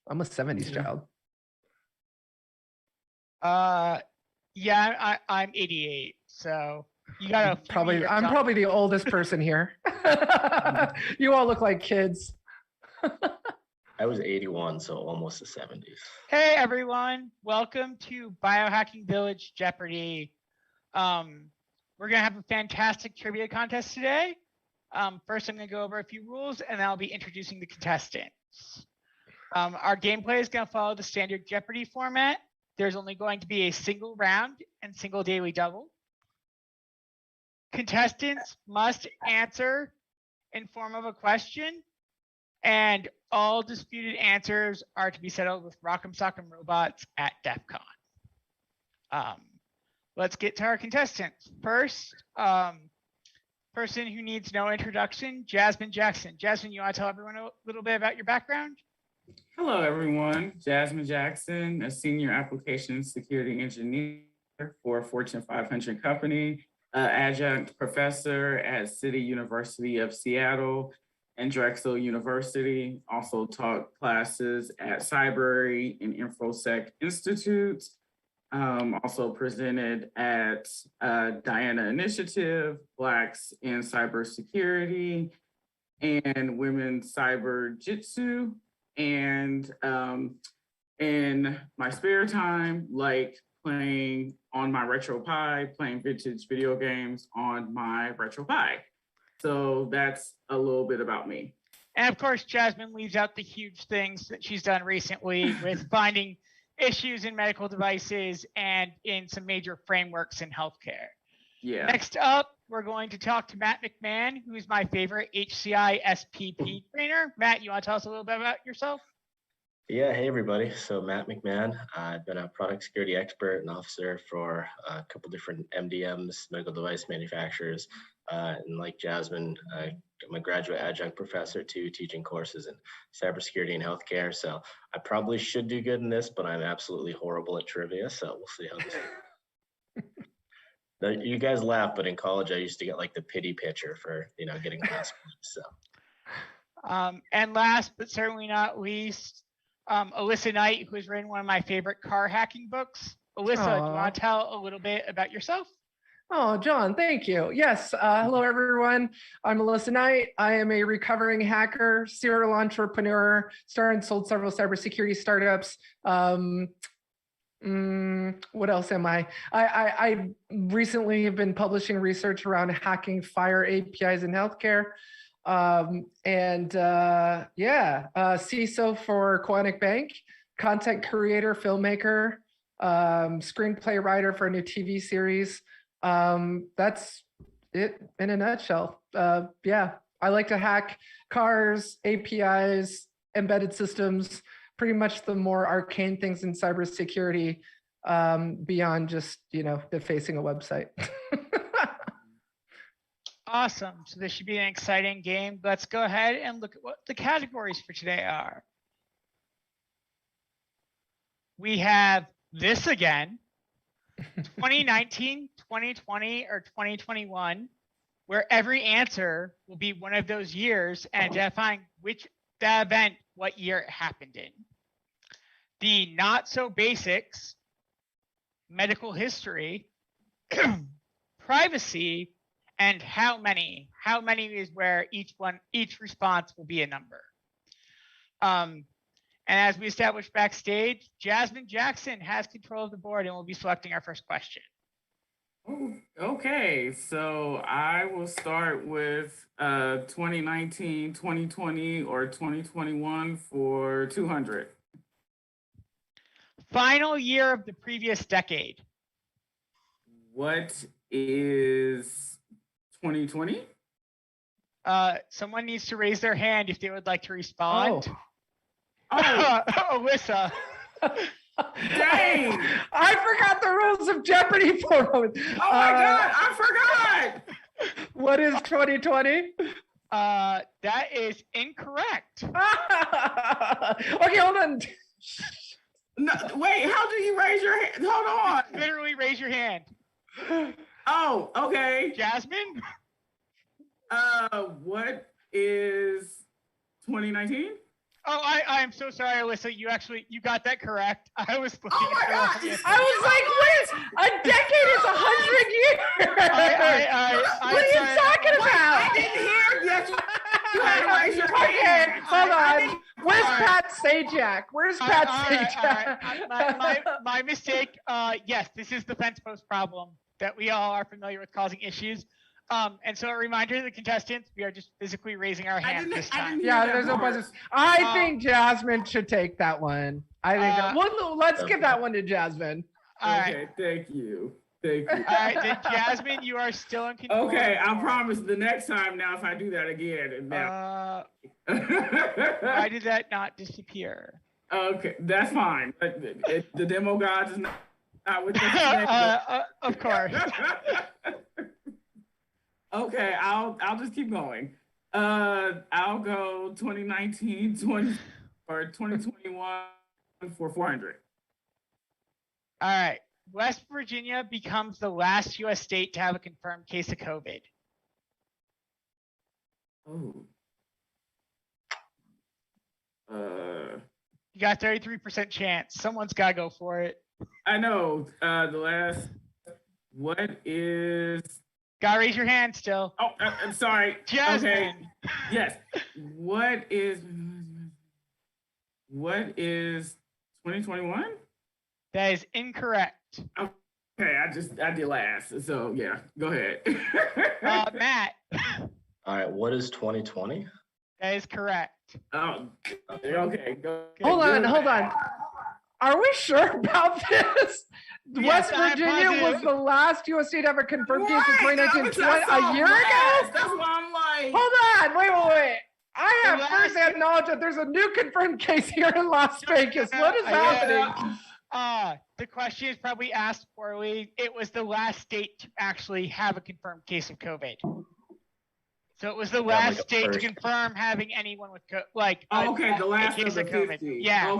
I'm a 70s child. Yeah, I'm 88, so you got a few years I'm on. probably the oldest person here. You all look like kids. I was 81, so almost the 70s. Hey everyone, welcome to Biohacking Village Jeopardy. We're gonna have a fantastic trivia contest today. First, I'm gonna go over a few rules, and then I'll be introducing the contestants. Our gameplay is gonna follow the standard Jeopardy format. There's only going to be a single round and single daily double. Contestants must answer in form of a question, and all disputed answers are to be settled with Rock'em Sock'em Robots at DEF CON. Let's get to our contestants. First, person who needs no introduction, Jasmine Jackson. Jasmine, you want to tell everyone a little bit about your background? Hello, everyone. Jasmine Jackson, a senior application security engineer for a Fortune 500 company, adjunct professor at City University of Seattle and Drexel University. Also taught classes at Cyber and InfoSec Institute. Also presented at Diana Initiative, Blacks in Cybersecurity, and Women's Cyber Jitsu. And in my spare time, like playing on my RetroPie, playing vintage video games on my RetroPie. So that's a little bit about me. And of course, Jasmine leaves out the huge things that she's done recently with finding issues in medical devices and in some major frameworks in healthcare. Yeah. Next up, we're going to talk to Matt McMahon, who is my favorite HCI SPP trainer. Matt, you want to tell us a little bit about yourself? Yeah, hey everybody. So Matt McMahon, I've been a product security expert and officer for a couple different MDMs, medical device manufacturers. And like Jasmine, I'm a graduate adjunct professor too, teaching courses in cybersecurity and healthcare. So I probably should do good in this, but I'm absolutely horrible at trivia. So we'll see how this goes. You guys laugh, but in college I used to get like the pity pitcher for getting last place. So. And last but certainly not least, Alyssa Knight, who has written one of my favorite car hacking books. Alyssa, do you want to tell a little bit about yourself? Oh, John, thank you. Yes. Hello, everyone. I'm Alyssa Knight. I am a recovering hacker, serial entrepreneur, started and sold several cybersecurity startups. What else am I? I recently have been publishing research around hacking fire APIs in healthcare. CISO for Quantic Bank, content creator, filmmaker, screenplay writer for a new TV series. That's it in a nutshell. I like to hack cars, APIs, embedded systems, pretty much the more arcane things in cybersecurity, beyond just, defacing a website. Awesome. So this should be an exciting game. Let's go ahead and look at what the categories for today are. We have this again, 2019, 2020, or 2021, where every answer will be one of those years and identifying that event, what year it happened in. The not so basics, medical history, privacy, and how many. How many is where each response will be a number. And as we established backstage, Jasmine Jackson has control of the board and will be selecting our first question. Okay, so I will start with 2019, 2020, or 2021 for 200. Final year of the previous decade. What is 2020? Someone needs to raise their hand if they would like to respond. Oh. Alyssa. Dang! I forgot the rules of Jeopardy for a moment. Oh my God, I forgot! What is 2020? That is incorrect. Okay, hold on. No, wait, how do you raise your hand? Hold on. Literally raise your hand. Oh, okay. Jasmine? What is 2019? Oh, I am so sorry, Alyssa. You got that correct. I was looking Oh my at the wrong God. answer. I was like, a decade is 100 years. What are you talking about? I didn't hear. Yes, you had to raise your Okay, hand. hold I on. Where's All right. Pat Sajak? Where's Pat Sajak? All right. My mistake. Yes, this is the fence post problem that we all are familiar with causing issues. And so a reminder to the contestants, we are just physically raising our hands this time. Yeah, there's no buzzers. I think Jasmine should take that one. I think let's give that one to Jasmine. All right. Okay, thank you. Thank you. All right, then Jasmine, you are still in control. Okay, I promise the next time now if I do that again. And now. Why did that not disappear? Okay, that's fine. The demo gods is not with us today. Of course. Okay, I'll just keep going. I'll go 2019, 2021 for 400. All right. West Virginia becomes the last U.S. state to have a confirmed case of COVID. Oh. You got 33% chance. Someone's got to go for it. I know. The last. What is? Gotta raise your hand still. Oh, I'm sorry. Jasmine. Okay. Yes. What is 2021? That is incorrect. Okay, I did last. So yeah, go ahead. Matt. All right, what is 2020? That is correct. Oh, okay. Go. Hold on. Are we sure about this? Yes, West I'm Virginia was positive. the last U.S. state to have a confirmed case in Right, 2019. that's A year ago? That's why I'm like. Hold on, wait. I The have last- first-hand knowledge that there's a new confirmed case here in Las Vegas. What is happening? The question is probably asked poorly. It was the last state to actually have a confirmed case of COVID. So it was the like last a state to first. confirm having anyone with Okay, the last case of the of COVID. 50. Yeah.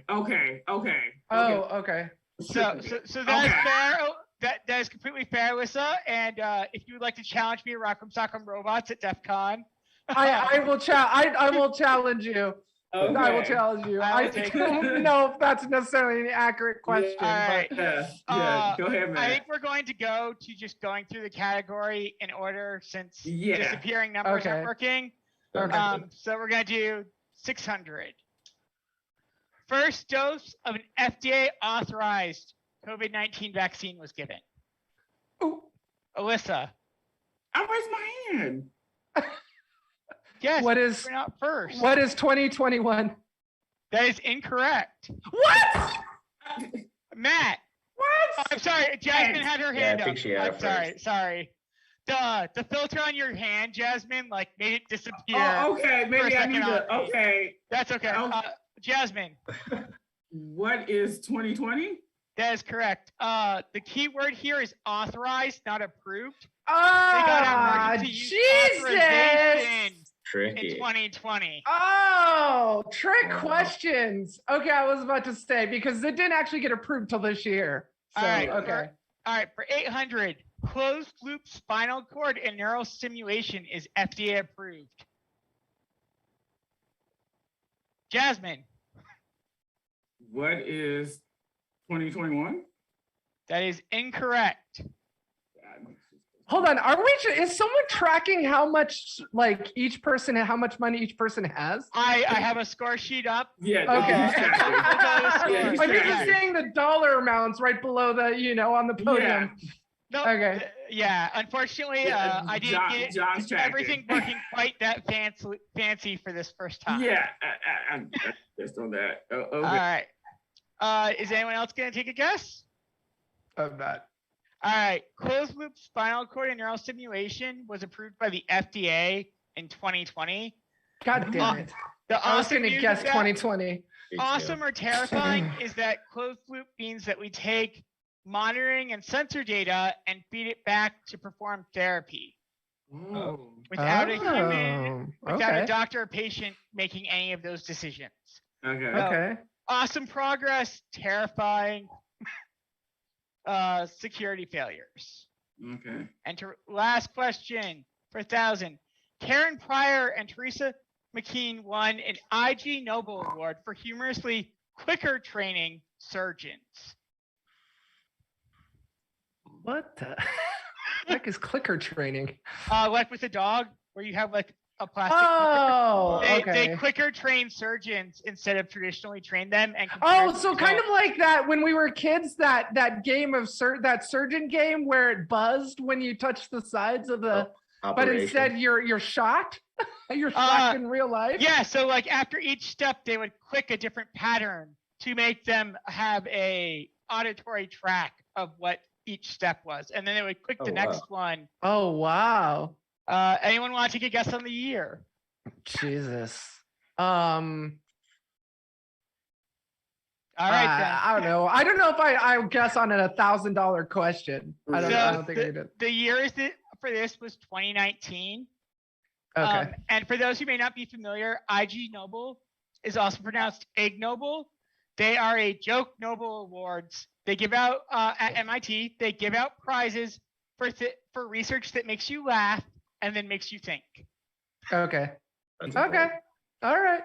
Okay. Oh, okay. So that's Okay. fair. That is completely fair, Alyssa. And if you would like to challenge me at Rock'em Sock'em Robots at DEF CON, I will challenge you. Okay. I will challenge you. I will I take don't know if that's necessarily an accurate question. All right. Yeah. Go ahead, man. I think we're going to go to just going through the category in order since Yeah. disappearing numbers Okay. aren't working. Okay. So we're going to do 600. First dose of an FDA authorized COVID-19 vaccine was given. Ooh. Alyssa. I raised my hand. Yes. What is- We're not first. What is 2021? That is incorrect. What? Matt. What? I'm sorry. Jasmine had her hand I think up. she had I'm it sorry. first. Sorry. The filter on your hand, Jasmine, like made it disappear. Oh, okay. For a Maybe I second need to. on me. Okay. That's okay. Oh. Jasmine, What is 2020? that is correct. The key word here is authorized, not approved. They Ah, got emergency use Jesus. authorization in Tricky. 2020. Oh, trick Wow. questions. Okay, I was about to say because it didn't actually get approved till this year. So, All right. okay. All right, for 800, closed loop spinal cord and neural stimulation is FDA approved. Jasmine, What is 2021? that is incorrect. Hold on. Is someone tracking how much how much money each person has? I have a score sheet up. Yeah. Okay. he's tracking. Yeah, he's I'm just tracking. seeing the dollar amounts right below the, on the podium. No, Okay. Yeah, unfortunately, Yeah, I didn't get John's tracking. everything working quite that fancy for this first time. Yeah. I just on that. Oh, okay. All right. Is anyone else going to take a guess? Of that. All right. Closed loop spinal cord and neural stimulation was approved by the FDA in 2020. God damn it. The I was awesome going to news guess is that 2020. Me too. awesome or terrifying is that closed loop means that we take monitoring and sensor data and feed it back to perform therapy Oh. without a human, without okay. a doctor or patient making any of those decisions. Okay. Okay. Awesome progress, terrifying security failures. Okay. And last question for 1,000. Karen Pryor and Teresa McKean won an IG Nobel Award for humorously quicker training surgeons. What the heck is clicker training? Like with a dog, where you have like a plastic. Oh, They okay. quicker train surgeons instead of traditionally train them. And Oh, so kind of like that when we were kids, that game of that surgeon game where it buzzed when you touched the sides of the, but instead you're shocked. You're shocked in real life. Yeah, so like after each step, they would click a different pattern to make them have a auditory track of what each step was, and then they would click the next one. Oh wow. Anyone want to take a guess on the year? Jesus. All right, then. I don't know. I don't know if I guess on a $1,000 question. I don't think I did. The year for this was 2019. Okay. And for those who may not be familiar, IG Nobel is also pronounced Ig Nobel. They are a joke Nobel Awards. They give out at MIT. They give out prizes for research that makes you laugh and then makes you think. Okay. Okay. All right.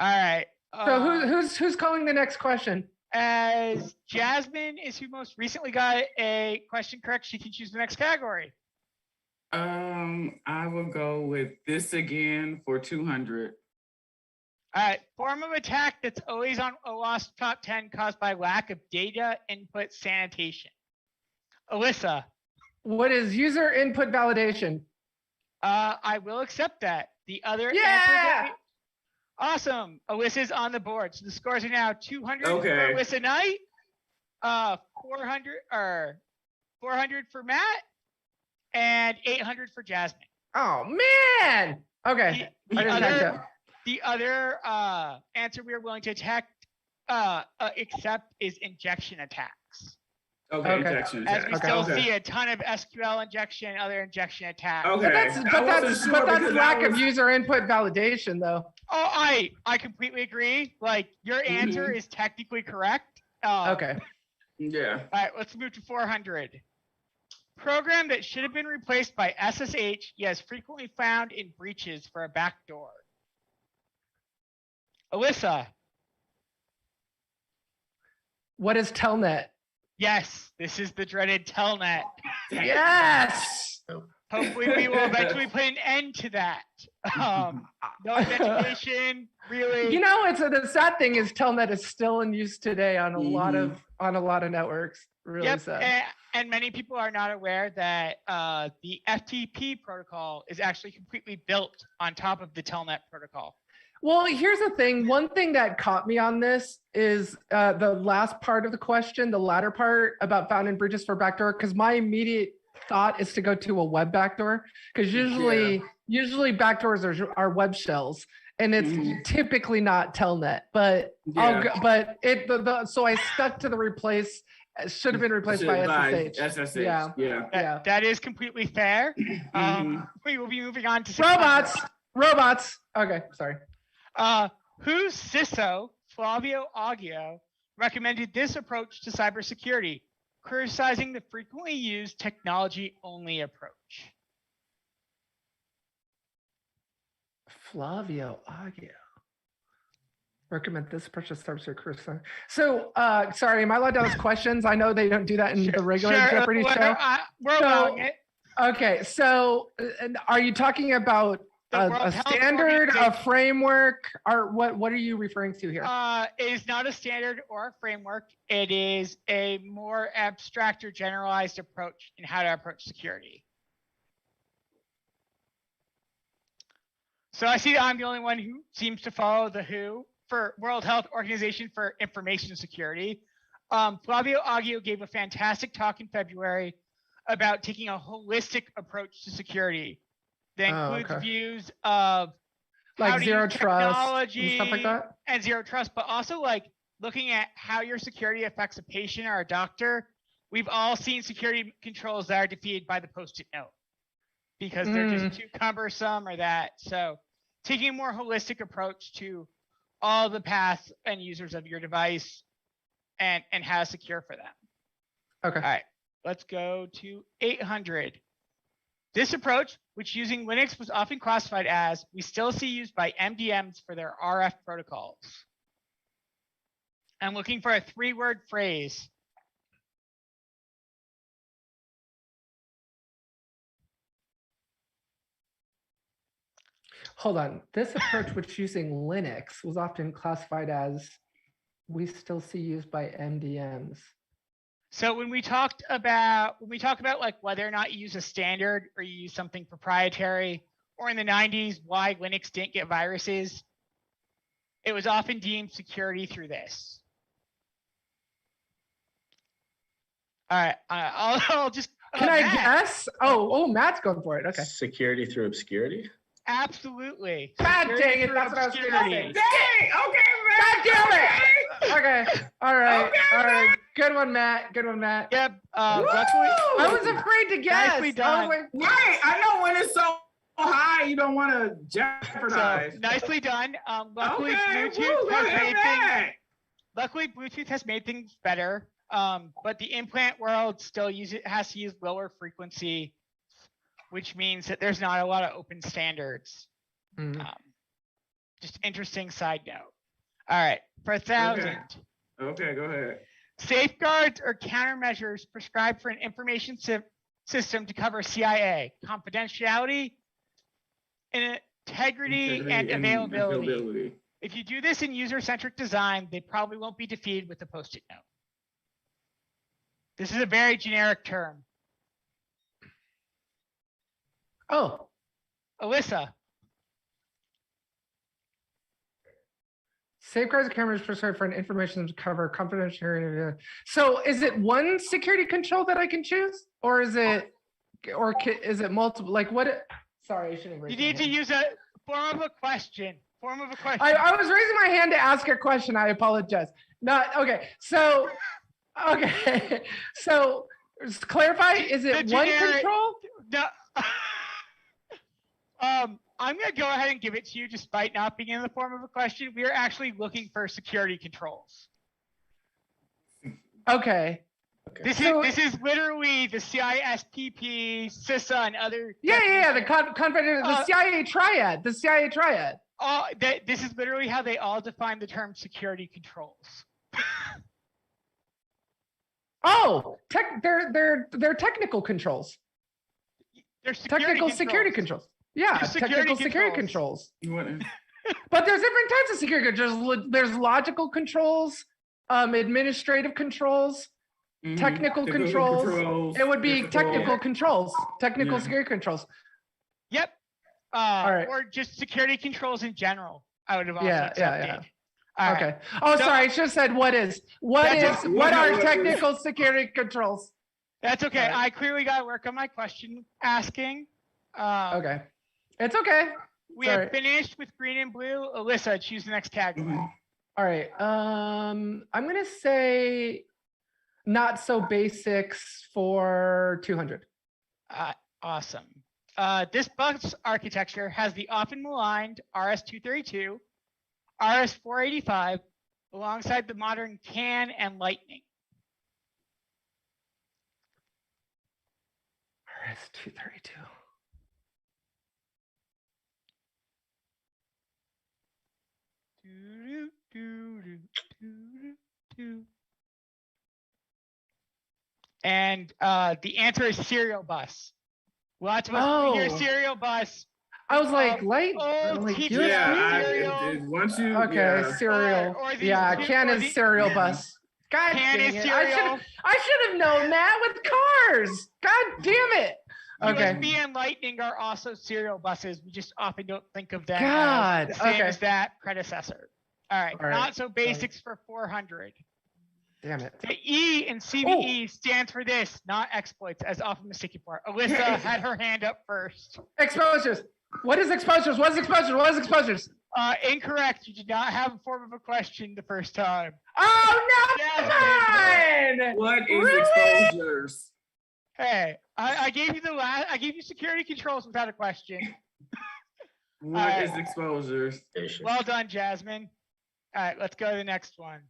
All right. So who's calling the next question? As Jasmine is who most recently got a question correct, she can choose the next category. I will go with this again for 200. All right. Form of attack that's always on OWASP top 10 caused by lack of data input sanitation. Alyssa. What is user input validation? I will accept that. The other answer. Awesome. Alyssa's on the board. So the scores are now 200 for Alyssa Knight, 400 for Matt, and 800 for Jasmine. Oh man. Okay. The other answer we are willing to accept is injection attacks. Okay. Injection attacks. As we still see a ton of SQL injection, other injection attacks. Okay. But that's lack of user input validation, though. Oh, I completely agree. Like your answer is technically correct. Okay. Yeah. All right, let's move to 400. Program that should have been replaced by SSH, yes, frequently found in breaches for a backdoor. Alyssa. What is Telnet? Yes, this is the dreaded Telnet. Yes. Hopefully we will eventually put an end to that. No authentication, really. You know, the sad thing is Telnet is still in use today on a lot of networks. Really sad. And many people are not aware that the FTP protocol is actually completely built on top of the Telnet protocol. Well, here's the thing. One thing that caught me on this is the last part of the question, the latter part about found in breaches for backdoor, because my immediate thought is to go to a web backdoor, because usually backdoors are web shells, and it's typically not Telnet. But so I stuck to the replace. It should have been replaced by SSH. Yeah. That is completely fair. We will be moving on to robots. Okay, sorry. Whose CISO, Flavio Aggio, recommended this approach to cybersecurity, criticizing the frequently used technology-only approach? Flavio Aggio. Recommend this approach to cybersecurity. So, sorry, am I allowed to ask questions? I know they don't do that in the regular Jeopardy show. We're allowing it. Okay, so are you talking about a standard, a framework, or what are you referring to here? It is not a standard or a framework. It is a more abstract or generalized approach in how to approach security. So I see that I'm the only one who seems to follow the WHO for World Health Organization for Information Security. Flavio Aggio gave a fantastic talk in February about taking a holistic approach to security that includes views of like zero trust and stuff like that, and zero trust, but also like looking at how your security affects a patient or a doctor. We've all seen security controls that are defeated by the Post-it note because they're just too cumbersome or that. So taking a more holistic approach to all the paths and users of your device and how to secure for them. Okay. All right, let's go to 800. This approach which using Linux was often classified as, we still see used by MDMs for their RF protocols? I'm looking for a 3-word phrase. Hold on. This approach, which using Linux, was often classified as, we still see used by MDMs. So when we talk about like whether or not you use a standard or you use something proprietary, or in the 90s, why Linux didn't get viruses, it was often deemed security through this. All right, I'll just. Can I guess? Oh, Matt's going for it. Okay. Security through obscurity. Absolutely. God Security dang it! through That's what I was going to say. obscurity. Dang, okay, man. God damn it! Okay. All right. Okay, All right. Good one, Matt. Good one, Matt. Yep. Woo! Luckily, I was afraid to guess. Nicely I done. was like, Right, I know when it's so high, you don't want to so jeopardize. nicely done. Luckily, Okay, Bluetooth woo, has look at made that. things. Luckily, Bluetooth has made things better. But the implant world still has to use lower frequency, which means that there's not a lot of open standards. Mhm. Just interesting side note. All right, for 1,000. Okay, go ahead. Safeguards or countermeasures prescribed for an information system to cover CIA, confidentiality, integrity, and availability. If you do this in user-centric design, they probably won't be defeated with a Post-it note. This is a very generic term. Oh, Alyssa, safeguards and cameras prescribed for an information to cover confidentiality. So is it one security control that I can choose, or is it, is it multiple? Like what? Sorry, I shouldn't have you raised my need to hand. use a form of a question. Form of a question. I was raising my hand to ask a question. I apologize. Not okay. So, okay. So, just clarify. Is it The one generic- control? No. I'm going to go ahead and give it to you despite not being in the form of a question. We are actually looking for security controls. Okay. This is literally the CISPP, CISA, and other. Yeah. The definitions. CIA triad. The CIA triad. This is literally how they all define the term security controls. Oh, they're technical controls. They're security Technical security controls. Yeah, They're technical security controls. But there's different types of security controls. There's logical controls, administrative controls, technical controls. It would be technical controls, technical security controls. Yep. All right. Or just security controls in general. I would have also Yeah. accepted. All right. Okay. Oh, So- sorry. I should have said what are technical security controls? That's okay. All right. I clearly got to work on my question asking. Okay. It's okay. We Sorry. have finished with green and blue. Alyssa, choose the next tagline. All right. I'm gonna say not so basics for 200. Awesome. This bus architecture has the often maligned RS-232, RS-485, alongside the modern CAN and Lightning. RS-232. And the answer is serial bus. Lots of us Oh. hear serial bus. I was like, light. Oh, Like, teach USB? Yeah, once you. Okay, Yeah. serial. Or the- Yeah, or CAN is the- serial bus. God CAN dang is it. serial. I should have known that with cars. God damn it. Okay. USB and Lightning are also serial buses. We just often don't think of them God, as the same okay. as that predecessor. All right, All right. not so basics for 400. Damn it. The E in CVE stands for this, not exploits, as often mistaken for. Alyssa had her hand up first. Exposures. What is exposures? What is exposures? What is exposures? Incorrect. You did not have a form of a question the first time. Oh, no. Yeah. Come on. What is Really? exposures? Hey, I gave you I gave you security controls without a question. What is exposures? Station. Well done, Jasmine. All right, let's go to the next one.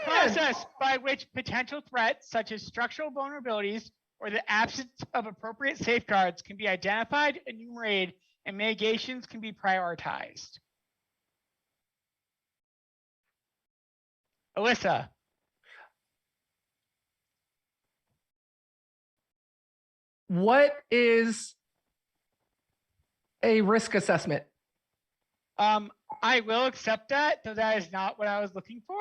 Process by which potential threats such as structural vulnerabilities, or the absence of appropriate safeguards can be identified, enumerated, and mitigations can be prioritized. Alyssa. What is a risk assessment? I will accept that, though that is not what I was looking for.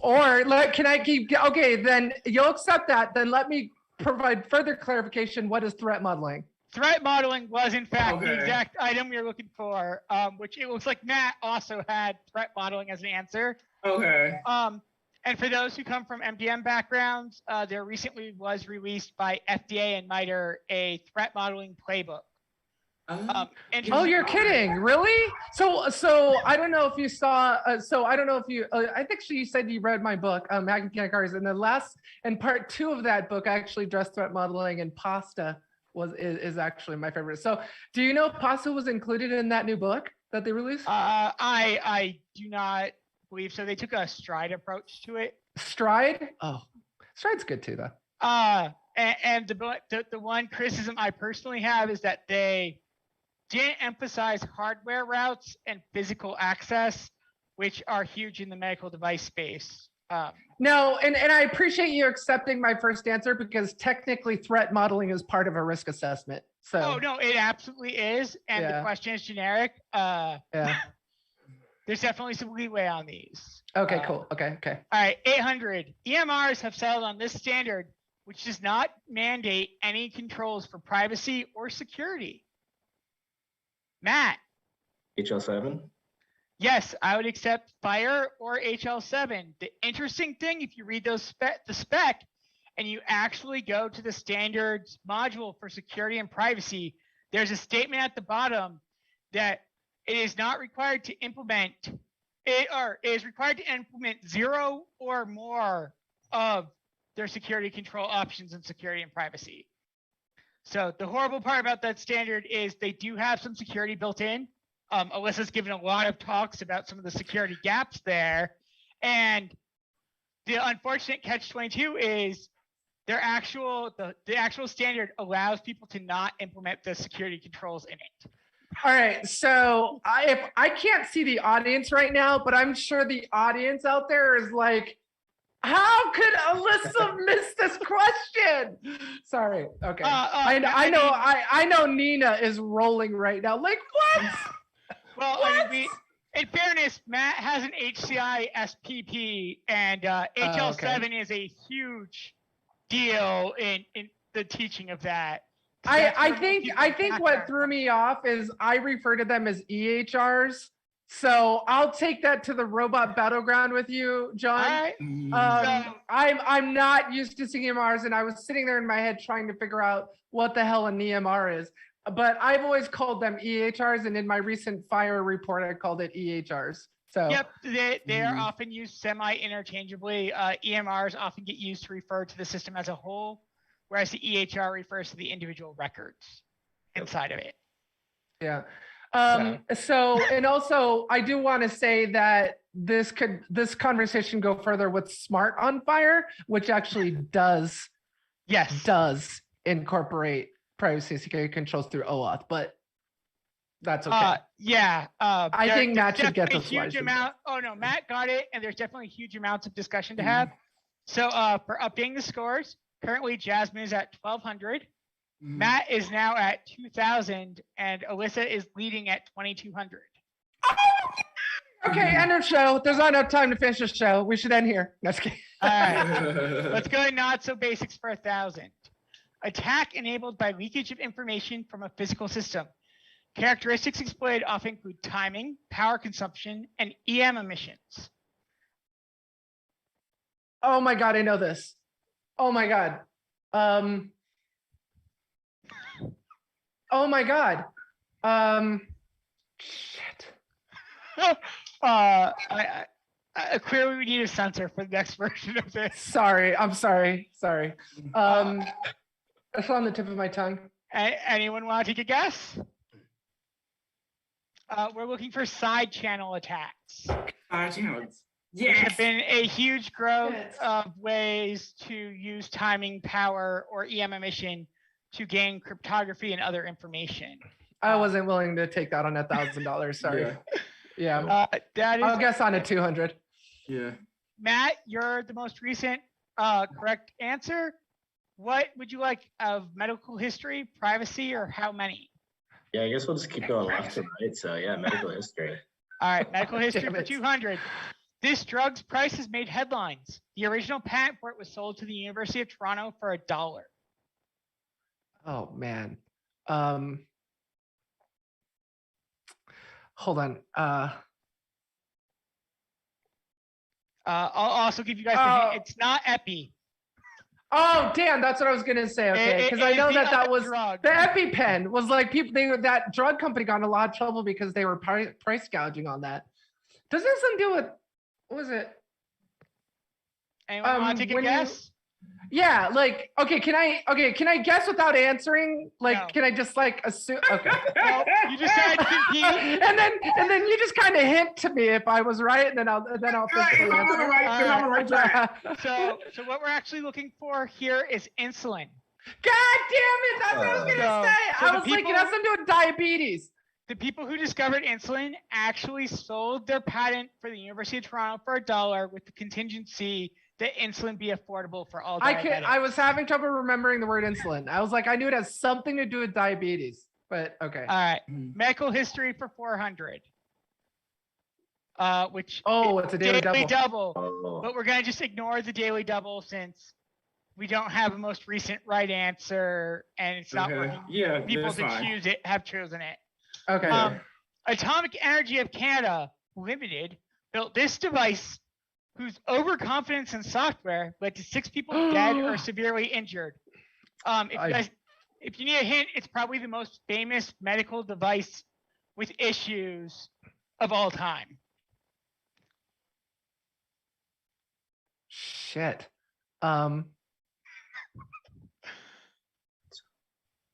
Or can I keep, okay, then you'll accept that. Then let me provide further clarification. What is threat modeling? Threat modeling was in fact the Okay. exact item we were looking for, which it looks like Matt also had threat modeling as an answer. Okay. And for those who come from MDM backgrounds, there recently was released by FDA and Mayo a threat modeling playbook. Oh, you're kidding. Really? So I don't know if you saw, I don't know if you, I think you said you read my book, Hacking Cars, and and part 2 of that book actually addressed threat modeling, and pasta is actually my favorite. So do you know pasta was included in that new book that they released? I do not believe so. They took a stride approach to it. Stride? Oh, Stride's good too, though. And the one criticism I personally have is that they didn't emphasize hardware routes and physical access, which are huge in the medical device space. No, and I appreciate you accepting my first answer, because technically threat modeling is part of a risk assessment. So. Oh no, it absolutely is, and the question is generic. Yeah. There's definitely some leeway on these. Okay, cool. Okay. All right, 800. EMRs have settled on this standard, which does not mandate any controls for privacy or security. Matt. HL7. Yes, I would accept FHIR or HL7. The interesting thing, if you read the spec and you actually go to the standards module for security and privacy, there's a statement at the bottom that it is not required to implement it, or it is required to implement 0 or more of their security control options in security and privacy. So the horrible part about that standard is they do have some security built in. Alyssa's given a lot of talks about some of the security gaps there. And the unfortunate catch-22 is the actual standard allows people to not implement the security controls in it. All right, so I can't see the audience right now, but I'm sure the audience out there is like, how could Alyssa miss this question? Sorry. Okay. I know Nina is rolling right now. Like, what? Well, what? I mean, in fairness, Matt has an HCI SPP, and HL7 is a huge deal in the teaching of that. I think what threw me off is I refer to them as EHRs. So I'll take that to the robot battleground with you, John. Right. I'm not used to CMRs, and I was sitting there in my head trying to figure out what the hell an EMR is. But I've always called them EHRs, and in my recent FHIR report, I called it EHRs. So yep, they are often used semi-interchangeably. EMRs often get used to refer to the system as a whole, whereas the EHR refers to the individual records inside of it. Yeah. So, and also I do want to say that this conversation go further with Smart on FHIR, which actually does incorporate privacy and security controls through OAuth, but that's okay. I think Matt should get this huge amount. Oh no, Matt got it, and there's definitely huge amounts of discussion to have. So for updating the scores, currently Jasmine is at 1,200. Matt is now at 2,000, and Alyssa is leading at 2,200. Okay, end of show. There's not enough time to finish the show. We should end here. That's okay. All right, let's go to not so basics for 1,000. Attack enabled by leakage of information from a physical system. Characteristics exploited often include timing, power consumption, and EM emissions. Oh my God, I know this. Oh my God. Oh my God. Shit. Clearly we need a censor for the next version of this. Sorry, I'm sorry. It's on the tip of my tongue. Anyone want to take a guess? We're looking for side channel attacks. Side channels. There's Yes. been a huge growth Yes. of ways to use timing, power, or EM emission to gain cryptography and other information. I wasn't willing to take that on $1,000. Sorry. Yeah. That I'll is guess on a 200. Yeah. Matt. You're the most recent correct answer. What would you like of medical history, privacy, or how many? Yeah, I guess we'll just keep going left to right. So yeah, medical history. All right, medical history Damn for it. 200. This drug's price has made headlines. The original patent for it was sold to the University of Toronto for $1. Oh man. Hold on. I'll also give you guys the Oh. hint. It's not Epi. Oh damn, that's what I was gonna say. Okay, because I It know is the that other was drug. the EpiPen was like people. That drug company got in a lot of trouble because they were price gouging on that. Does this something do with? What was it? Anyone want to take a when you- guess? Yeah, like can I guess without answering? Like, No. can I just like assume? Okay. No, you just said compete. and then you just kind of hint to me if I was right, and then I'll Right, fix the I'm on the answer. right- I'm on the right track. So what we're actually looking for here is insulin. God damn it! That's what I was gonna So- say. so I the was like, it people- has something to do with diabetes. The people who discovered insulin actually sold their patent for the University of Toronto for $1 with the contingency that insulin be affordable for all diabetics. I was having trouble remembering the word insulin. I was like, I knew it has something to do with diabetes, but okay. All right, Mhm. medical history for 400. Which Oh, it's a daily double. double. Oh, But we're gonna just ignore the daily double since we don't have a most recent right answer and it's not Okay. working. Yeah, People that's that fine. choose it have chosen it. Okay. Atomic Energy of Canada Limited built this device whose overconfidence in software led to 6 people dead or severely injured. If you need a hint, it's probably the most famous medical device with issues of all time. Shit.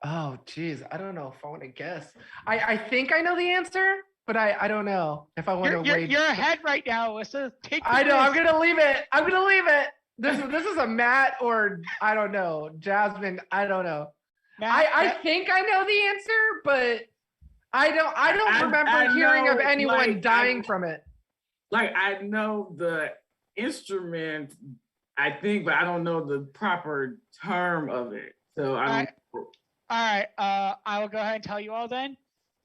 Oh, geez. I don't know if I want to guess. I think I know the answer, but I don't know if I want to wait. You're ahead right now, Alyssa. Take the I know. I'm risk. gonna leave it. I'm gonna leave it. This is a Matt or I don't know, Jasmine. I don't know. Matt, I think I know the answer, but I don't remember I hearing of know, anyone like, dying from it. Like I know the instrument, I think, but I don't know the proper term of it. So I don't. All right, I will go ahead and tell you all then.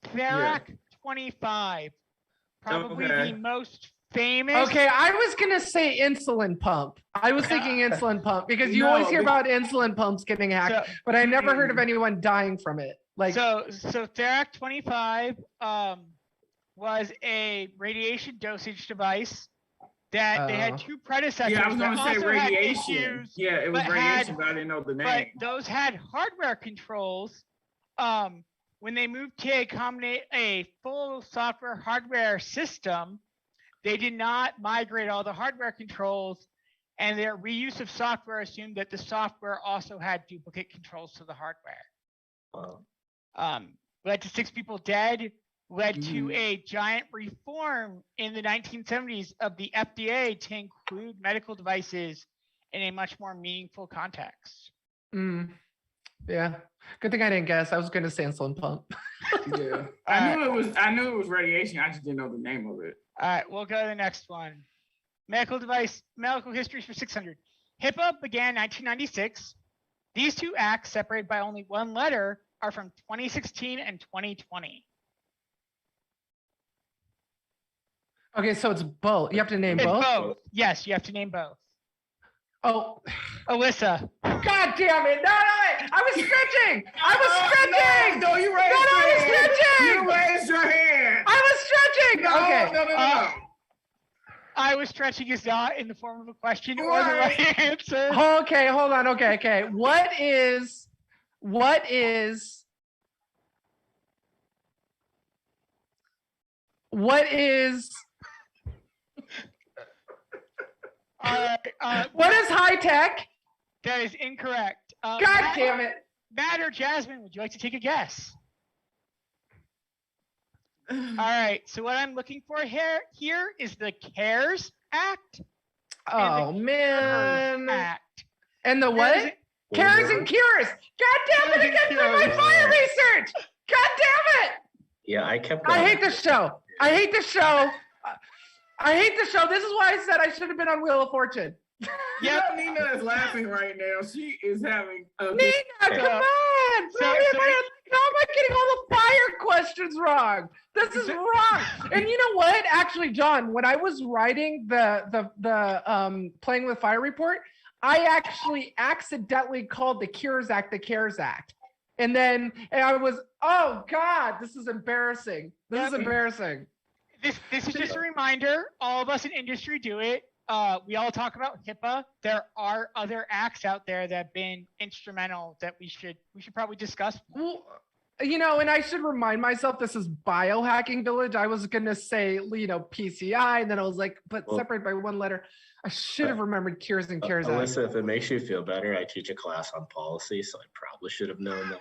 Therac 25, probably Okay. the most famous. Okay, I was gonna say insulin pump. I was thinking insulin pump because you No, always hear be- about insulin pumps getting hacked, So, but I never heard of anyone dying from it. Like, so Therac 25 was a radiation dosage device that they had Oh. 2 predecessors. Yeah, I was that gonna say also had radiation. issues, Yeah, it was but radiation, had- but I didn't know the but name. those had hardware controls. When they moved to accommodate a full software hardware system, they did not migrate all the hardware controls, and their reuse of software assumed that the software also had duplicate controls to the hardware. wow. Led to 6 people dead, led to Mhm. a giant reform in the 1970s of the FDA to include medical devices in a much more meaningful context. yeah. Good thing I didn't guess. I was gonna say insulin pump. Yeah, I knew it was radiation. I just didn't know the name of it. All right, we'll go to the next one. Medical history for 600. HIPAA began 1996. These 2 acts, separated by only 1 letter, are from 2016 and 2020. Okay, so it's both. You have to name It's both. both. Yes, you have to name both. Oh, Alyssa. God damn it! No, I was stretching. I was stretching. No, you raised No, your I was hand. stretching. You raised your hand. I was stretching. No, Okay. no. I was stretching is not in the form of a question or the Right. right answer. Okay, hold on. Okay. What is what is high tech? That is incorrect. God Matt, damn it. Matt or Jasmine, would you like to take a guess? All right. So what I'm looking for here is the CARES Act. Oh man. Act. And the what? Cares and cures. God damn it! Again for my fire research. God damn it! Yeah, I kept. I hate this show. I hate this show. I hate this show. This is why I said I should have been on Wheel of Fortune. Yeah, Nina is laughing right now. She is having a Nina, come on. How am I getting all the fire questions wrong? This is wrong. And you know what? Actually, John, when I was writing the Playing with Fire report, I actually accidentally called the Cures Act the CARES Act. And I was, oh God, this is embarrassing. This is embarrassing. This is just a reminder. All of us in industry do it. We all talk about HIPAA. There are other acts out there that have been instrumental that we should probably discuss. Well, you know, and I should remind myself this is Biohacking Village. I was gonna say, you know, PCI, and then I was like, but separated by one letter. I should have remembered Cures and CARES Act. Alyssa, if it makes you feel better, I teach a class on policy, so I probably should have known that.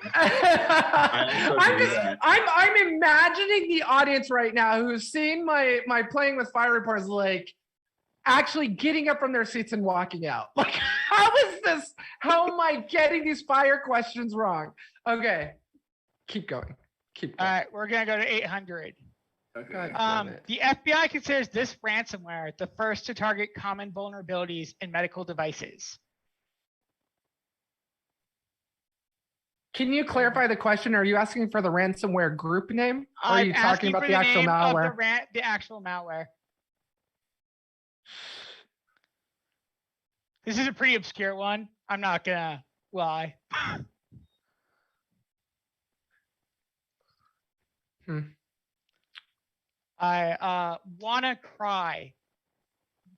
I'm imagining the audience right now who's seen my Playing with Fire reports, like actually getting up from their seats and walking out. Like, how is this? How am I getting these fire questions wrong? Okay, keep going. Keep going. All right, we're gonna go to 800. Okay. The FBI considers this ransomware the first to target common vulnerabilities in medical devices. Can you clarify the question? Are you asking for the ransomware group name? Or are you talking about the actual malware? The actual malware. This is a pretty obscure one. I'm not gonna lie. I wanna cry.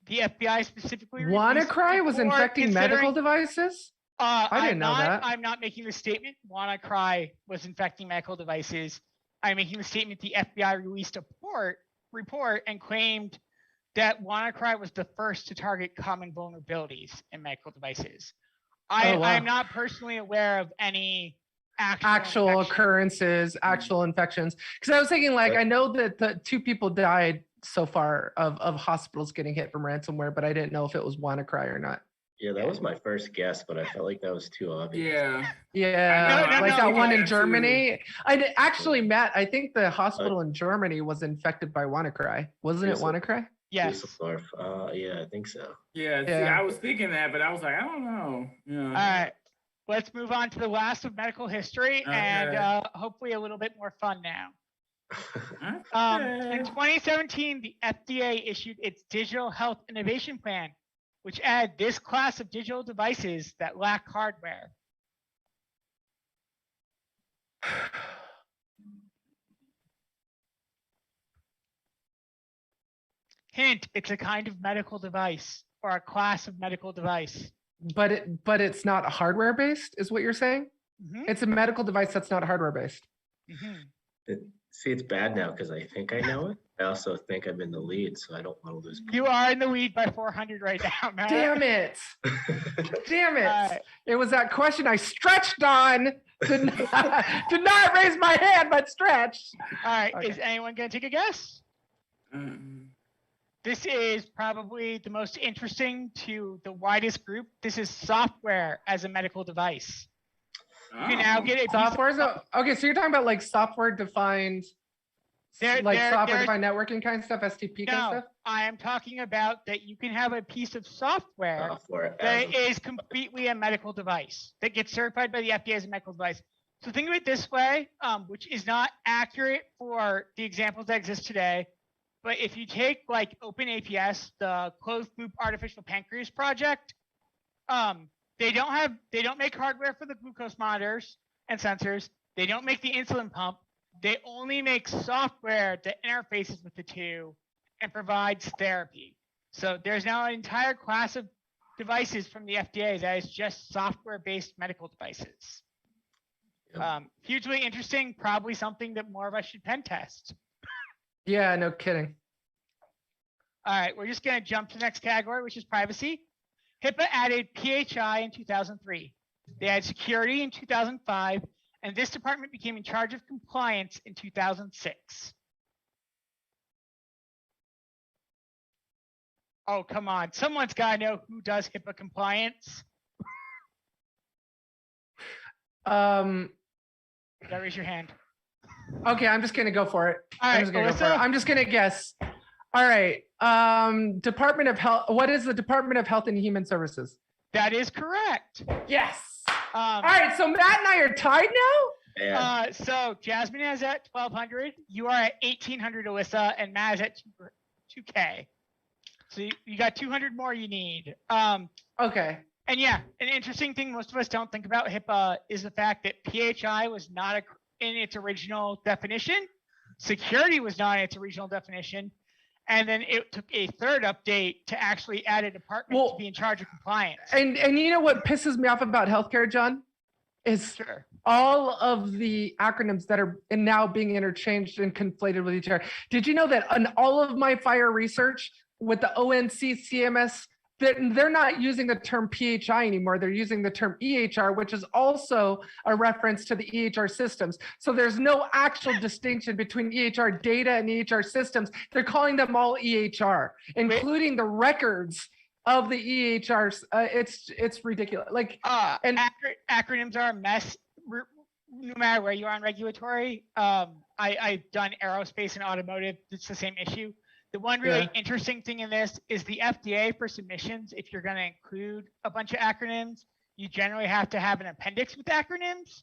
The FBI specifically. WannaCry was infecting medical devices? I didn't know that. I'm not making the statement WannaCry was infecting medical devices. I'm making the statement the FBI released a report and claimed that WannaCry was the first to target common vulnerabilities in medical devices. I'm not personally aware of any actual occurrences, actual infections. Because I was thinking, like, I know that the 2 people died so far of hospitals getting hit from ransomware, but I didn't know if it was WannaCry or not. Yeah, that was my first guess, but I felt like that was too obvious. Yeah, No, that one in Germany. Actually, Matt, I think the hospital in Germany was infected by WannaCry. Wasn't it WannaCry? Yes. Yeah, I think so. Yeah, see, I was thinking that, but I was like, I don't know. All right, let's move on to the last of medical history, and hopefully a little bit more fun now. In 2017, the FDA issued its Digital Health Innovation Plan, which added this class of digital devices that lack hardware. Hint, it's a kind of medical device or a class of medical device. But it's not hardware based, is what you're saying? Mm-hmm. It's a medical device that's not hardware based. Mm-hmm. See, it's bad now because I think I know it. I also think I'm in the lead, so I don't want to lose. You are in the lead by 400 right now, Matt. Damn it. Damn it. It was that question I stretched on. Did not raise my hand, but stretched. All right. Okay. Is anyone going to take a guess? This is probably the most interesting to the widest group. This is software as a medical device. You can now get a software. Okay, so you're talking about like software defined, software defined networking kind of stuff, STP kind of stuff? I am talking about that you can have a piece of software that is completely a medical device that gets certified by the FDA as a medical device. So think of it this way, which is not accurate for the examples that exist today. But if you take like OpenAPS, the closed loop artificial pancreas project, they don't make hardware for the glucose monitors and sensors. They don't make the insulin pump. They only make software that interfaces with the two and provides therapy. So there's now an entire class of devices from the FDA that is just software-based medical devices. Hugely interesting, probably something that more of us should pen test. Yeah, no kidding. All right, we're just gonna jump to the next category, which is privacy. HIPAA added PHI in 2003. They added security in 2005, and this department became in charge of compliance in 2006. Oh, come on. Someone's got to know who does HIPAA compliance. Um, You gotta raise your hand. okay, I'm just gonna go for it. All I'm right, just gonna go for it. Alyssa? I'm just gonna guess. All right. Department of Health. What is the Department of Health and Human Services? That is correct. Yes. All Um, right. So Matt and I are tied now. And so Jasmine is at 1,200. You are at 1,800, Alyssa, and Matt is at 2K. So you got 200 more you need. Okay. And yeah, an interesting thing most of us don't think about HIPAA is the fact that PHI was not in its original definition. Security was not in its original definition. And then it took a third update to actually add a department to be in charge of compliance. And you know what pisses me off about healthcare, John, is Sure. all of the acronyms that are now being interchanged and conflated with each other. Did you know that on all of my fire research with the ONC CMS, they're not using the term PHI anymore. They're using the term EHR, which is also a reference to the EHR systems. So there's no actual distinction between EHR data and EHR systems. They're calling them all EHR, including the records of the EHRs. It's ridiculous. Like, and acronyms are a mess. No matter where you are on regulatory. I've done aerospace and automotive. It's the same issue. The one really interesting thing in this is the FDA for submissions. If you're going to include a bunch of acronyms, you generally have to have an appendix with acronyms.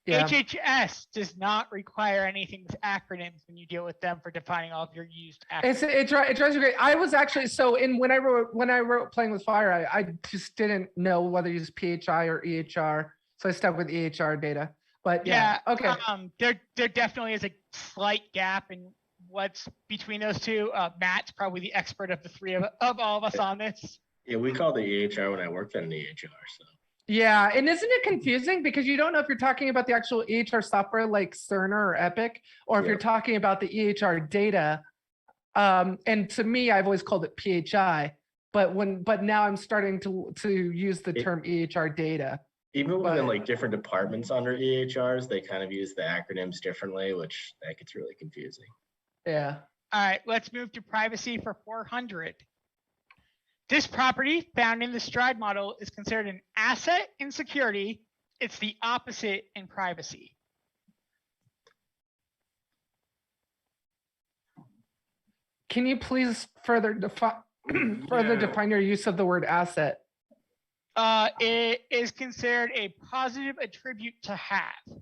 Yeah. HHS does not require anything with acronyms when you deal with them for defining all of your used acronyms. It drives me great. I was actually when I wrote Playing with Fire, I just didn't know whether to use PHI or EHR, so I stuck with EHR data. But yeah, okay. There definitely is a slight gap in what's between those two. Matt's probably the expert of the three of all of us on this. yeah, we called it EHR when I worked at an EHR. So Yeah, and isn't it confusing because you don't know if you're talking about the actual EHR software like Cerner or Epic, or if you're talking about the EHR data. And to me, I've always called it PHI, but now I'm starting to use the term EHR data. even within like different departments under EHRs, they kind of use the acronyms differently, which that gets really confusing. Yeah. All right, let's move to privacy for 400. This property found in the STRIDE model is considered an asset in security. It's the opposite in privacy. Can you please further define your use of the word asset? It is considered a positive attribute to have.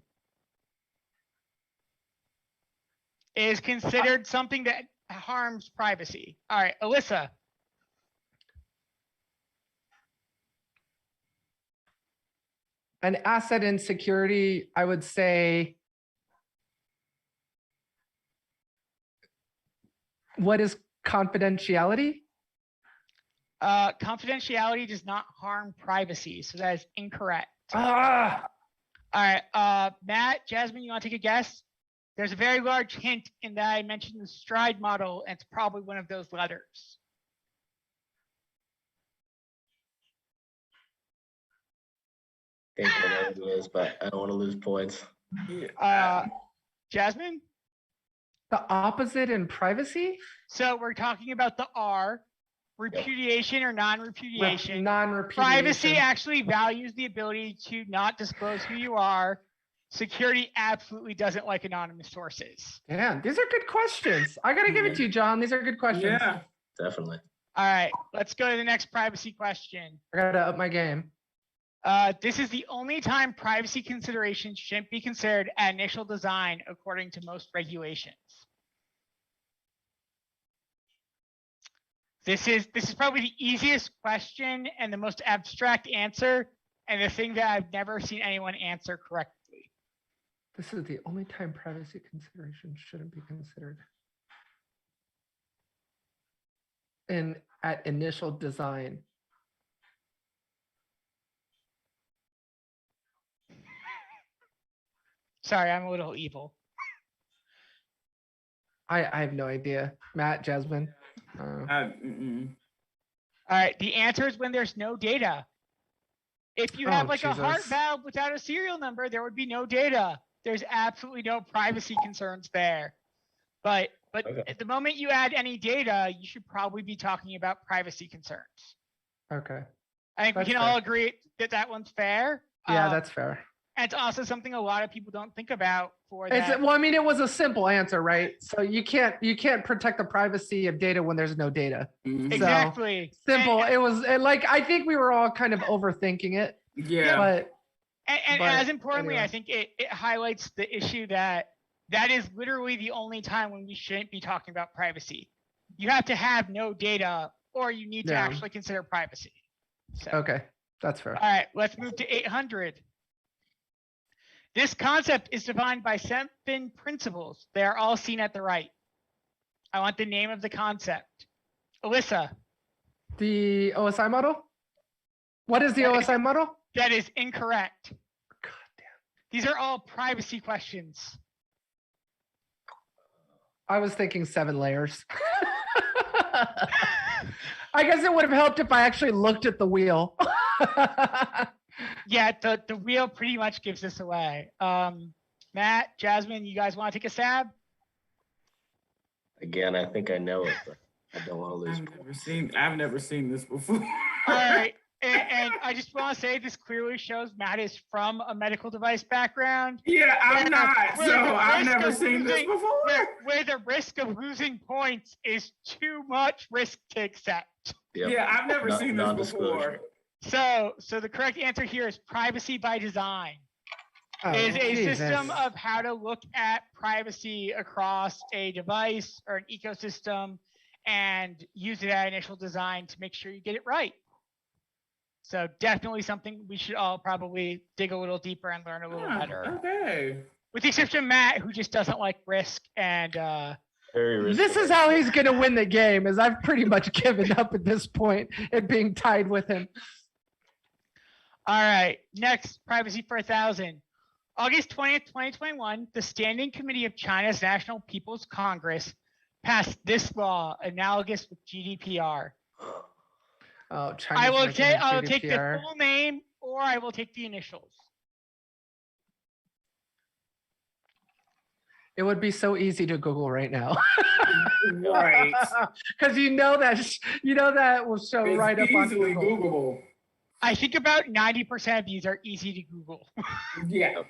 It is considered something that harms privacy. All right, Alyssa. An asset in security, I would say, what is confidentiality? Confidentiality does not harm privacy, so that is incorrect. Ah, All right, Matt, Jasmine, you want to take a guess? There's a very large hint in that I mentioned the STRIDE model, and it's probably one of those letters. I think I know what it is, but I don't want to lose points. Jasmine? the opposite in privacy? So we're talking about the R, repudiation or non-repudiation. Non-repudiation. Privacy actually values the ability to not disclose who you are. Security absolutely doesn't like anonymous sources. Yeah, these are good questions. I gotta give it to you, John. These are good questions. Yeah. Definitely. All right, let's go to the next privacy question. I gotta up my game. This is the only time privacy considerations shouldn't be considered at initial design according to most regulations. This is probably the easiest question and the most abstract answer, and the thing that I've never seen anyone answer correctly. This is the only time privacy considerations shouldn't be considered. At initial design. Sorry, I'm a little evil. I have no idea. Matt, Jasmine. All right, the answer is when there's no data. If you have like a heart valve without a serial number, there would be no data. There's absolutely no privacy concerns there. But But Okay. at the moment you add any data, you should probably be talking about privacy concerns. Okay. I think we That's can fair. all agree that that one's fair. Yeah, that's fair. And it's also something a lot of people don't think about for It's, that. well, I mean, it was a simple answer, right? So you can't protect the privacy of data when there's no data. Mhm. So, Exactly. simple. And- It was like, I think we were all kind of overthinking it, Yeah. but And But as importantly, anyway. I think it highlights the issue that is literally the only time when we shouldn't be talking about privacy. You have to have no data or you need to Yeah. actually consider privacy. So, okay, that's fair. all right, let's move to 800. This concept is defined by 7 principles. They are all seen at the right. I want the name of the concept. Alyssa, The OSI model? What is the OSI model? that is incorrect. God damn. These are all privacy questions. I was thinking 7 layers. I guess it would have helped if I actually looked at the wheel. Yeah, the wheel pretty much gives this away. Matt, Jasmine, you guys want to take a stab? Again, I think I know it, but I don't want to lose. I've never seen this before. All right. And I just want to say this clearly shows Matt is from a medical device background. Yeah, I'm not. Where So the I've risk never of seen this losing- before. Where the risk of losing points is too much risk to accept. Yep. Yeah, I've never Non- seen this non-disclosure. before. So the correct answer here is privacy by design. Oh, Is a Jesus. system of how to look at privacy across a device or an ecosystem and use it at initial design to make sure you get it right. So definitely something we should all probably dig a little deeper and learn a little better. Okay. With the exception of Matt, who just doesn't like risk and Very risky. This is how he's going to win the game, is I've pretty much given up at this point at being tied with him. all right, next, privacy for 1,000. August 20th, 2021, the Standing Committee of China's National People's Congress passed this law analogous with GDPR. Oh, I will China's take making a the GDPR. full name or I will take the initials. It would be so easy to Google right now. Right. Because you know that will show It's right up on easily Google. Googleable. I think about 90% of these are easy to Google. Yeah.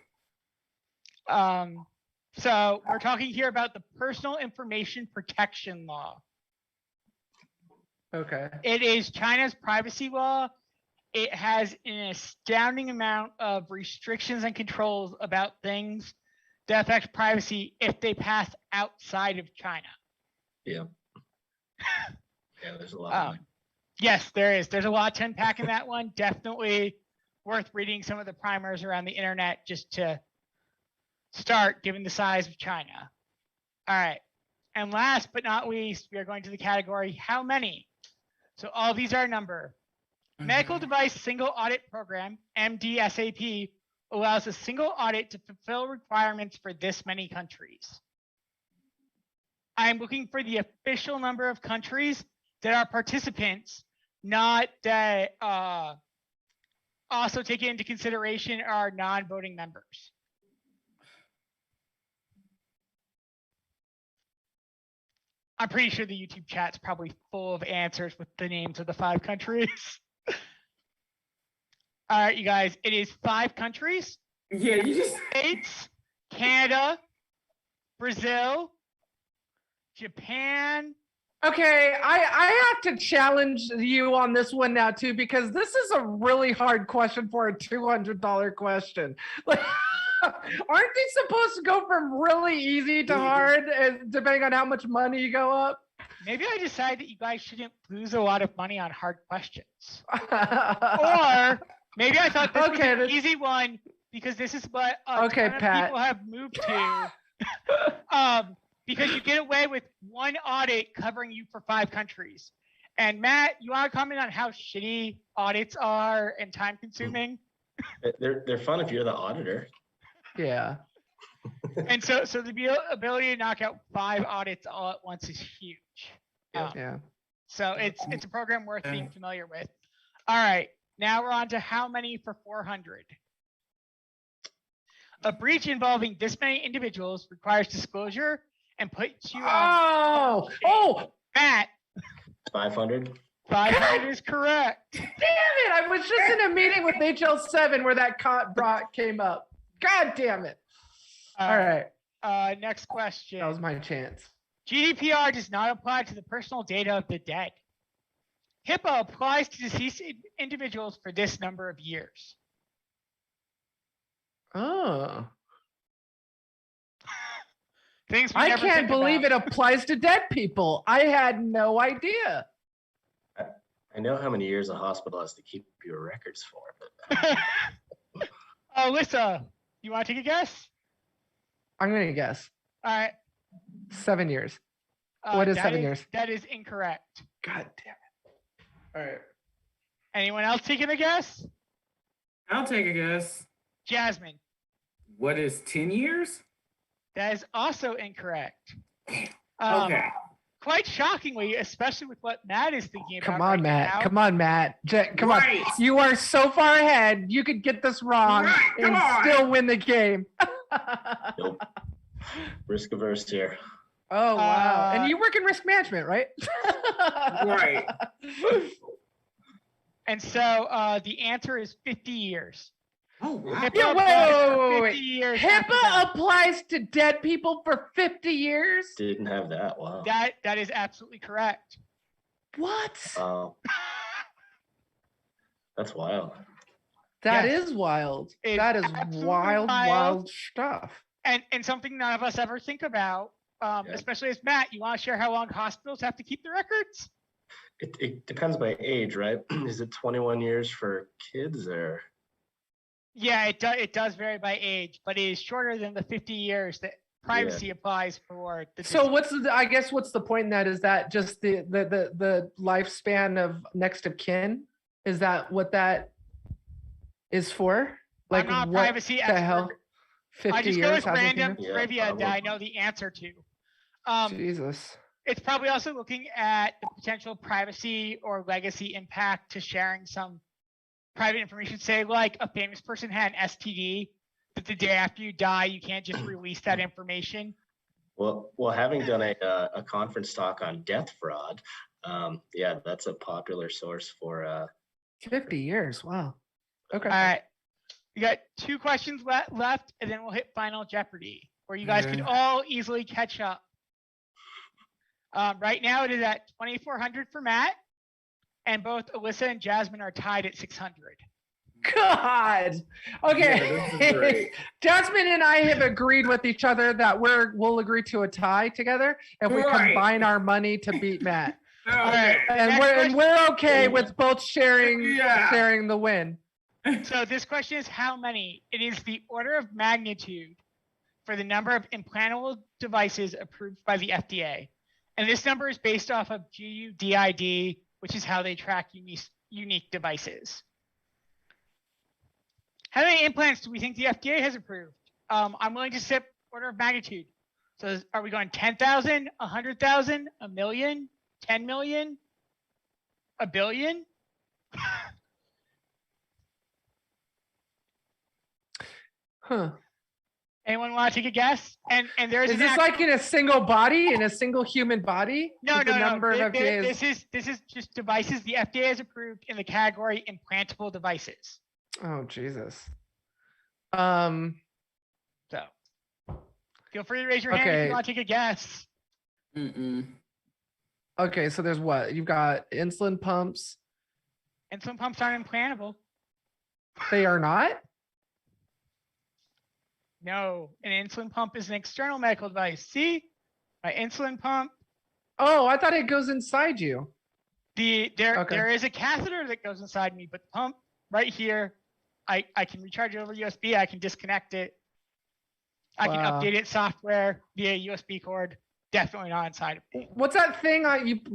So we're talking here about the Personal Information Protection Law. Okay. It is China's privacy law. It has an astounding amount of restrictions and controls about things that affect privacy if they pass outside of China. Yeah. Yeah, there's a lot. Yes, there is. There's a lot to unpack in that one. Definitely worth reading some of the primers around the internet just to start, given the size of China. All right. And last but not least, we are going to the category, how many? So all these are a number. Medical Device Single Audit Program, MDSAP, allows a single audit to fulfill requirements for this many countries. I'm looking for the official number of countries that are participants, not that also taken into consideration are non-voting members. I'm pretty sure the YouTube chat's probably full of answers with the names of the 5 countries. All right, you guys, it is 5 countries: Yeah, you just. States, Canada, Brazil, Japan. Okay, I have to challenge you on this one now too, because this is a really hard question for a $200 question. Like, aren't they supposed to go from really easy to hard, depending on how much money you go up? Maybe I decided that you guys shouldn't lose a lot of money on hard questions. Or maybe I thought this was an easy one because this is what a ton of Pat. people have moved to. Because you get away with one audit covering you for 5 countries. And Matt, you want to comment on how shitty audits are and time consuming? They're fun if you're the auditor. Yeah. And so the ability to knock out 5 audits all at once is huge. Yeah. So it's a program worth being familiar with. All right, now we're on to how many for 400. A breach involving this many individuals requires disclosure and puts you on. Oh, Matt, 500. 500 is correct. damn it. I was just in a meeting with HL7 where that came up. God damn it. All right. Next question. That was my chance. GDPR does not apply to the personal data of the dead. HIPAA applies to deceased individuals for this number of years. Oh. Things we I never can't think believe about. it applies to dead people. I had no idea. I know how many years a hospital has to keep your records for, but Alyssa, you want to take a guess? I'm going to guess All right. 7 years. What is 7 years? That is incorrect. God damn it. All right. Anyone else taking a guess? I'll take a guess. Jasmine, What is 10 years? that is also incorrect. Okay. Quite shockingly, especially with what Matt is thinking about. Come on, right Matt. now. Come on, Matt. Come Right. on. You are so far ahead. You could get this wrong Right, come and on. still win the game. nope. Risk averse here. Oh, wow. And Uh, you work in risk management, right? Right. And so the answer is 50 years. Oh, wow. HIPAA Yeah, applies for whoa, 50 years after HIPAA death. applies to dead people for 50 years? Didn't have that. Wow. That is absolutely correct. What? That's wild. That Yes. is wild. It's That is absolutely wild, wild. wild stuff. And something none of us ever think about, Yeah. especially as Matt, you want to share how long hospitals have to keep the records? It depends by age, right? Is it 21 years for kids or? Yeah, it does vary by age, but it is shorter than the 50 years that privacy applies for the. So what's the point in that? Is that just the lifespan of next of kin? Is that what that is for? Like I'm not a what privacy the expert. hell? 50 I just years? go with how they random think Yeah, trivia that I probably. know the answer to. of- Jesus. It's probably also looking at the potential privacy or legacy impact to sharing some private information. Say like a famous person had an STD, that the day after you die, you can't just release that information. Well, having done a conference talk on death fraud, yeah, that's a popular source for. 50 years. Wow. Okay. All right. We got 2 questions left, and then we'll hit Final Jeopardy, where you guys can Yeah. all easily catch up. Right now, it is at 2,400 for Matt, and both Alyssa and Jasmine are tied at 600. God. Yeah, this is Okay. great. Jasmine and I have agreed with each other that we'll agree to a tie together if we Right. combine our money to beat Matt. Okay. right. And Next we're okay with both sharing Yeah. the win. So this question is how many? It is the order of magnitude for the number of implantable devices approved by the FDA. And this number is based off of GUDID, which is how they track unique devices. How many implants do we think the FDA has approved? I'm willing to set order of magnitude. So are we going 10,000, 100,000, a million, 10 million, a billion? Huh. Anyone want to take a guess? And there's Is this like in a single body, in a single human body? no, With the number of FDA This is just devices the FDA has approved in the category implantable devices. Oh, Jesus. So feel free to raise your hand if Okay. you want to take a guess. Okay, so there's what? You've got insulin pumps. Insulin pumps aren't implantable. They are not? No, an insulin pump is an external medical device. See, my insulin pump. Oh, I thought it goes inside you. There Okay. is a catheter that goes inside me, but the pump right here, I can recharge it over USB. I can disconnect it. I can Wow. update it software via USB cord. Definitely not inside of me. What's that thing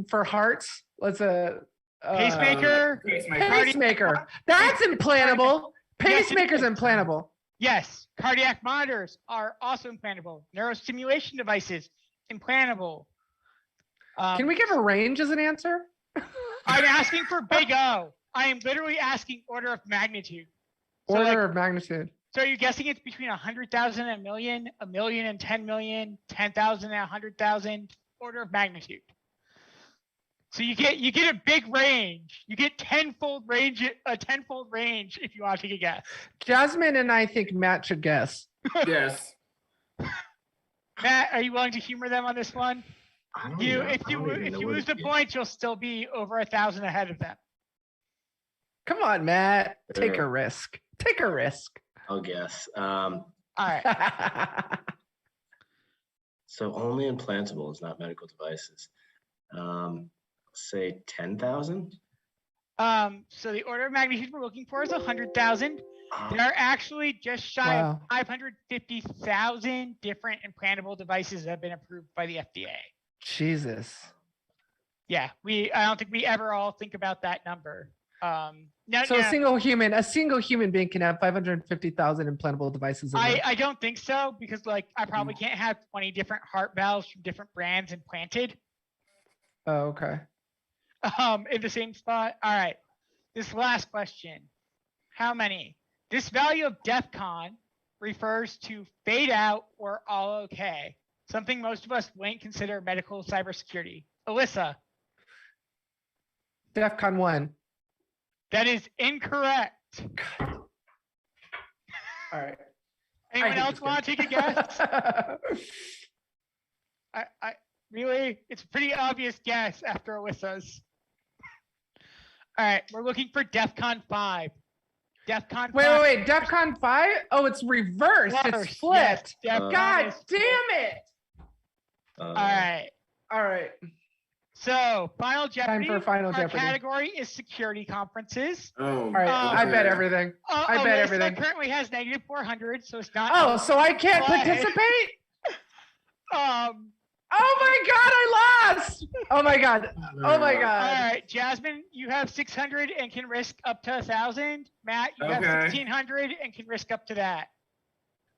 for hearts? What's a Pacemaker. Pacemaker. That's implantable. Yes, it Pacemaker's is. implantable. Yes, cardiac monitors are also implantable. Neurostimulation devices, implantable. Can we give a range as an answer? I'm asking for big O. I am literally asking order of magnitude. So Order like, of magnitude. So are you guessing it's between 100,000 and a million and 10 million, 10,000 and 100,000, order of magnitude? So you get a big range. You get a tenfold range if you want to take a guess. Jasmine and I think Matt should guess. Yes. Matt, are you willing to humor them on this one? I don't You, know. if I don't even you know what lose it the is. points, you'll still be over 1,000 ahead of them. Come on, Matt. Take Sure. a risk. Take a risk. I'll guess. All right. So only implantables, not medical devices. Say 10,000. So the order of magnitude we're looking for is 100,000. There are actually just shy of Wow. 550,000 different implantable devices that have been approved by the FDA. Jesus. Yeah, I don't think we ever all think about that number. No, So a single human being can have 550,000 implantable devices. In them. I don't think so, because like I probably can't have 20 different heart valves from different brands implanted Oh, okay. in the same spot. All right, this last question. How many? This value of DEF CON refers to fade out or all okay, something most of us wouldn't consider medical cybersecurity. Alyssa, DEFCON 1. that is incorrect. All right. Anyone hate else this want to take a guess? I really, it's a pretty obvious guess after Alyssa's. All right, we're looking for DEF CON 5. DEF CON 5. Wait. DEFCON 5? Oh, it's reversed. Reversed, It's flipped. yes, DEF CON God is damn flipped. it. All right. All right. So, Final Jeopardy. for Final our Jeopardy. category is security conferences. Oh. All right. I bet everything. I bet Alyssa everything. currently has negative 400, so it's not. Oh, so I can't Why? participate? Oh my God, I lost. Oh my God. Oh my all God. right, Jasmine, you have 600 and can risk up to 1,000. Matt, you have Okay. 1,600 and can risk up to that.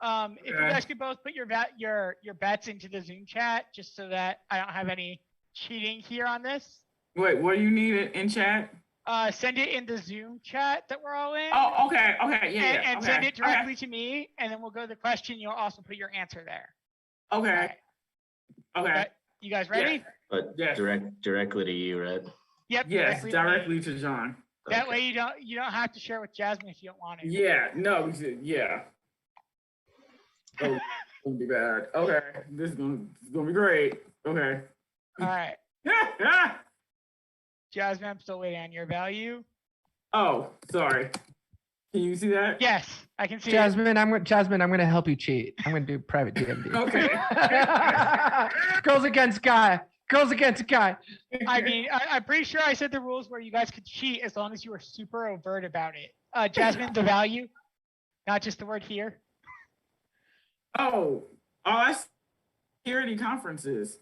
If you Okay. guys could both put your bets into the Zoom chat, just so that I don't have any cheating here on this. Wait, what do you need it in chat? Send it in the Zoom chat that we're all in. Oh, okay, yeah, and okay, send it directly to me, and then we'll go to the question. You'll also put your answer there. Okay, All right. okay. You guys ready? But Yes. directly to you, right? Yep. Yes, to me. directly to John. That Okay. way you don't have to share with Jasmine if you don't want to. Yeah, no, yeah. Oh, it's gonna be bad. Okay, this is gonna be great. Okay. All right, Jasmine, I'm still waiting on your value. Oh, sorry. Can you see that? Yes, I can see. Jasmine, I'm going to help you cheat. I'm going to do private DMD. Okay. Girls against guy. Girls against guy. I mean, I'm pretty sure I said the rules where you guys could cheat as long as you were super overt about it. Jasmine, the value, not just the word here. Oh, that's security conferences.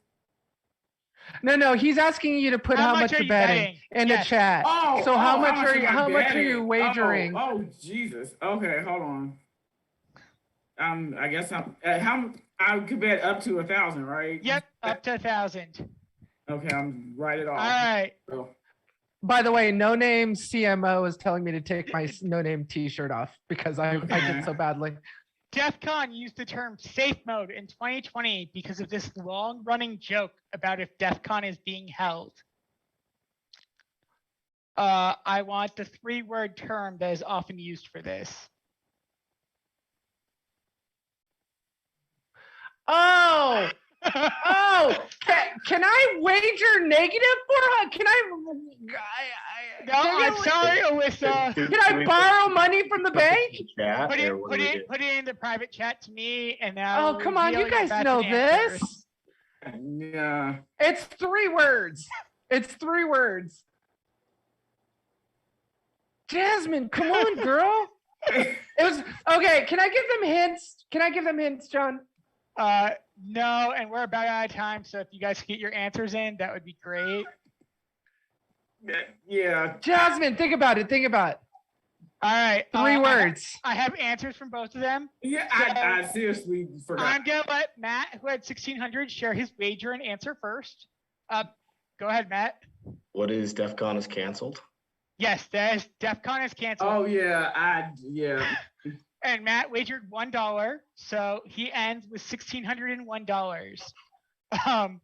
No, he's asking you to put how much are you're you betting in Yes. the chat. Oh, So how much am I how much are betting? you wagering? Oh, Jesus. Okay, hold on. I guess I could bet up to 1,000, right? Yep, up to 1,000. Okay, I'm write it off. All right. Oh. By the way, No Name CMO is telling me to take my No Name T-shirt off because I did so badly. DEF CON used the term safe mode in 2020 because of this long-running joke about if DEF CON is being held. I want the 3-word term that is often used for this. Oh, can I wager negative for her? Can No, I'm sorry, Alyssa. Can I borrow money from the bank? Chat, Put or what do we do? it in the private chat to me, and now. Oh, come on, you guys know this. Yeah. It's 3 words. It's 3 words. Jasmine, come on, girl. It was okay. Can I give them hints? John? No, and we're about out of time, so if you guys could get your answers in, that would be great. Yeah. Jasmine, think about it. All right. 3 words. I have answers from both of them. Yeah, I seriously forgot. I'm gonna let Matt, who had 1,600, share his wager and answer first. Go ahead, Matt. What is DEF CON is canceled? Yes, DEF CON is canceled. Oh yeah, yeah. And Matt wagered $1, so he ends with $1,601.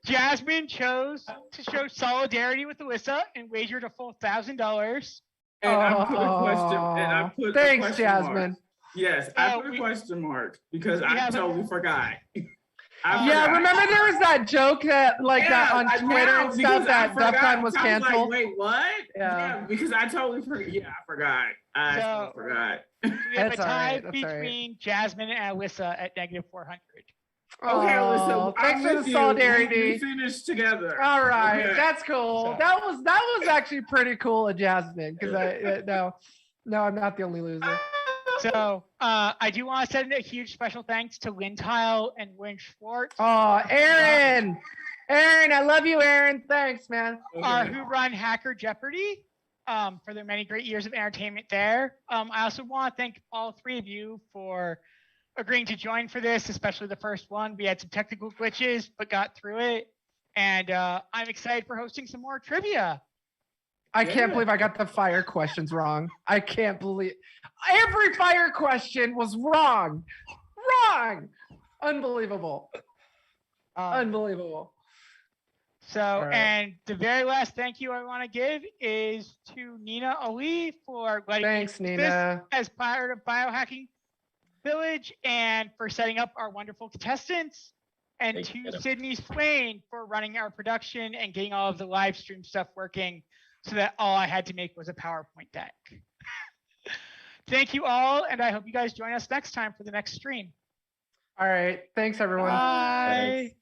Jasmine chose to show solidarity with Alyssa and wagered a full $1,000. And I put a question. And I put Thanks, a question mark. Jasmine. Yes, I put a question mark because I totally forgot. Remember there was that joke that that on Twitter and stuff that DEFCON was canceled. Like, wait, what? Yeah, because I totally forgot. Yeah, I forgot. I forgot. We have a tie between Jasmine and Alyssa at -400. Okay, Alyssa, thanks for the solidarity. We finished together. All right, okay. That's cool. So. That was actually pretty cool of Jasmine because no, I'm not the only loser. So I do want to send a huge special thanks to Lynn Tile and Wayne Schwartz. Oh, Aaron, I love you, Aaron. Thanks, man. Who run Hacker Jeopardy for their many great years of entertainment there. I also want to thank all three of you for agreeing to join for this, especially the first one. We had some technical glitches, but got through it. And I'm excited for hosting some more trivia. I can't believe I got the fire questions wrong. I can't believe every fire question was wrong. Unbelievable. Unbelievable. So, and the very last thank you I want to give is to Nina Ali for letting me use this as part of Biohacking Village and for setting up our wonderful contestants, and to Sydney Swain for running our production and getting all of the live stream stuff working so that all I had to make was a PowerPoint deck. Thank you all, and I hope you guys join us next time for the next stream. All right. Thanks, everyone. Bye. Thanks.